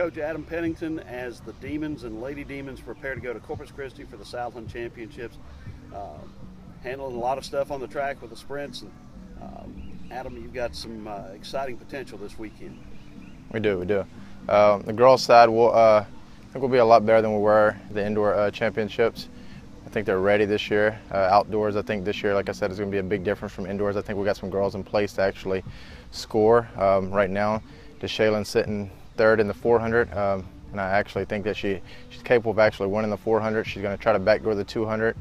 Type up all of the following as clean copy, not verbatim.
Coach Adam Pennington as the Demons and Lady Demons prepare to go to Corpus Christi for the Southland Championships. Handling a lot of stuff on the track with the sprints. And, Adam, you've got some exciting potential this weekend. We do. The girls' side, I think we'll be a lot better than we were at the indoor championships. I think they're ready this year. Outdoors, I think this year, like I said, is going to be a big difference from indoors. I think we got some girls in place to actually score. Right now, DeShalen's sitting third in the 400, and I actually think that she's capable of actually winning the 400. She's going to try to backdoor the 200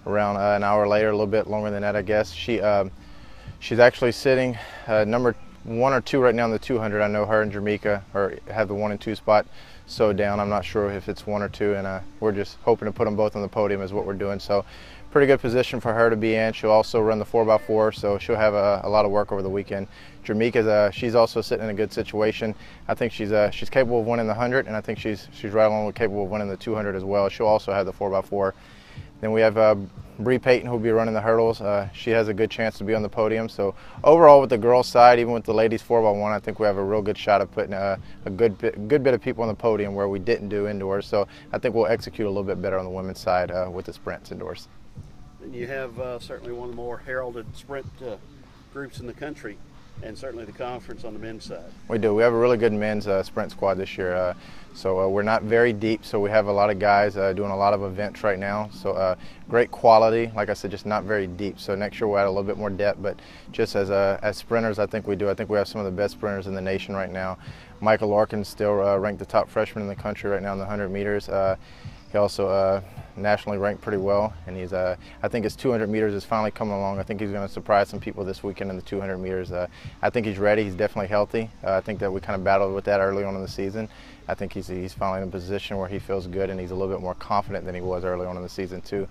around an hour later, a little bit longer than that, I guess. She's actually sitting number 1 or 2 right now in the 200. I know her and Jamaica have the 1 and 2 spot sewed down. I'm not sure if it's 1 or 2, and we're just hoping to put them both on the podium is what we're doing. So pretty good position for her to be in. She'll also run the 4x4, so she'll have a lot of work over the weekend. Jamaica's she's also sitting in a good situation. I think she's capable of winning the 100, and I think she's right along with capable of winning the 200 as well. She'll also have the 4x4. Then we have Bree Payton, who will be running the hurdles. She has a good chance to be on the podium. So overall, with the girls' side, even with the ladies 4x1, I think we have a real good shot of putting a good bit of people on the podium where we didn't do indoors. So I think we'll execute a little bit better on the women's side with the sprints indoors. And you have certainly one of the more heralded sprint groups in the country, and certainly the conference on the men's side. We do. We have a really good men's sprint squad this year. So we're not very deep, so we have a lot of guys doing a lot of events right now. So great quality, like I said, just not very deep. So next year we'll add a little bit more depth, but just as sprinters, I think we do. I think we have some of the best sprinters in the nation right now. Michael Larkin's still ranked the top freshman in the country right now in the 100 meters. He also nationally ranked pretty well, and he's I think his 200 meters is finally coming along. I think he's going to surprise some people this weekend in the 200 meters. I think he's ready. He's definitely healthy. I think that we kind of battled with that early on in the season. I think he's finally in a position where he feels good, and he's a little bit more confident than he was early on in the season too.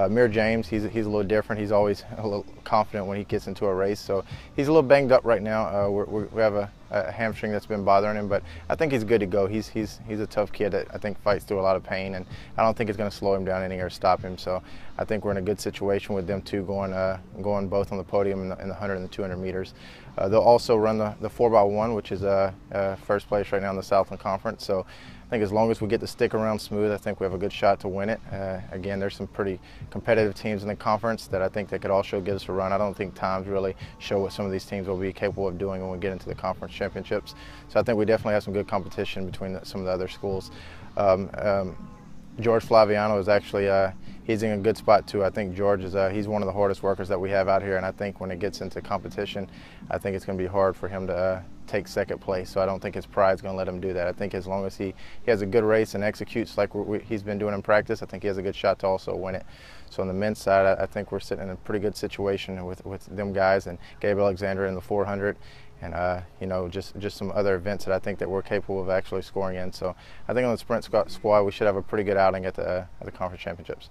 Mir James, he's a little different. He's always a little confident when he gets into a race, so he's a little banged up right now. We have a hamstring that's been bothering him, but I think he's good to go. He's a tough kid that I think fights through a lot of pain, and I don't think it's going to slow him down any or stop him. So I think we're in a good situation with them two going both on the podium in the 100 and the 200 meters. They'll also run the 4x1, which is first place right now in the Southland Conference. So I think as long as we get the stick around smooth, I think we have a good shot to win it. Again, there's some pretty competitive teams in the conference that I think that could also give us a run. I don't think times really show what some of these teams will be capable of doing when we get into the conference championships. So I think we definitely have some good competition between some of the other schools. George Flaviano is actually he's in a good spot too. I think George is he's one of the hardest workers that we have out here, and I think when it gets into competition, I think it's going to be hard for him to take second place. So I don't think his pride's going to let him do that. I think as long as he has a good race and executes like he's been doing in practice, I think he has a good shot to also win it. So on the men's side, I think we're sitting in a pretty good situation with them guys and Gabe Alexander in the 400. And you know, just some other events that I think that we're capable of actually scoring in. So I think on the sprint squad, we should have a pretty good outing at the conference championships.